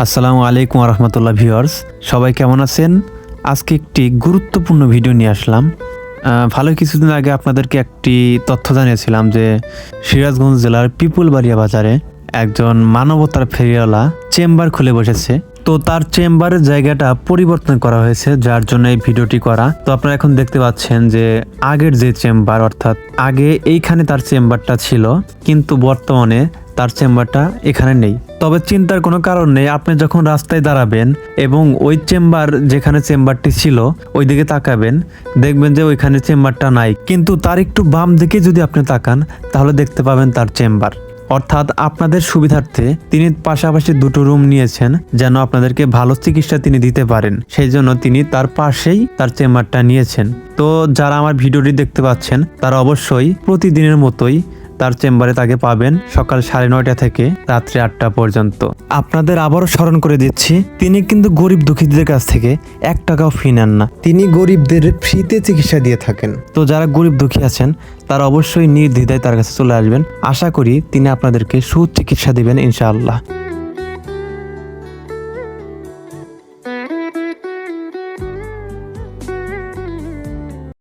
আসসালামু আলাইকুম রহমতুল্লাহ ভিউয়ার্স, সবাই কেমন আছেন? আজকে একটি গুরুত্বপূর্ণ ভিডিও নিয়ে আসলাম। ভালো কিছুদিন আগে আপনাদেরকে একটি তথ্য জানিয়েছিলাম যে সিরাজগঞ্জ জেলার পিপুলবাড়িয়া বাজারে একজন মানবতার ফেরিওয়ালা চেম্বার খুলে বসেছে। তো তার চেম্বারের জায়গাটা পরিবর্তন করা হয়েছে, যার জন্য এই ভিডিওটি করা। তো আপনারা এখন দেখতে পাচ্ছেন যে আগের যে চেম্বার, অর্থাৎ আগে এইখানে তার চেম্বারটা ছিল, কিন্তু বর্তমানে তার চেম্বারটা এখানে নেই। তবে চিন্তার কোনো কারণ নেই, আপনি যখন রাস্তায় দাঁড়াবেন এবং ওই চেম্বার যেখানে চেম্বারটি ছিল ওই দিকে তাকাবেন, দেখবেন যে ওইখানে চেম্বারটা নাই, কিন্তু তার একটু বাম দিকে যদি আপনি তাকান তাহলে দেখতে পাবেন তার চেম্বার। অর্থাৎ আপনাদের সুবিধার্থে তিনি পাশাপাশি দুটো রুম নিয়েছেন, যেন আপনাদেরকে ভালো চিকিৎসা তিনি দিতে পারেন। সেই জন্য তিনি তার পাশেই তার চেম্বারটা নিয়েছেন। তো যারা আমার ভিডিওটি দেখতে পাচ্ছেন তারা অবশ্যই প্রতিদিনের মতোই তার চেম্বারে তাকে পাবেন সকাল 9:30 থেকে রাত্রি 8টা পর্যন্ত। আপনাদের আবারও স্মরণ করে দিচ্ছি, তিনি কিন্তু গরিব দুঃখীদের কাছ থেকে 1 টাকাও ফি নেন না। তিনি গরিবদের ফ্রিতে চিকিৎসা দিয়ে থাকেন। তো যারা গরিব দুঃখী আছেন তারা অবশ্যই নির্দ্বিধায় তার কাছে চলে আসবেন। আশা করি তিনি আপনাদেরকে সুচিকিৎসা দিবেন ইনশাআল্লাহ।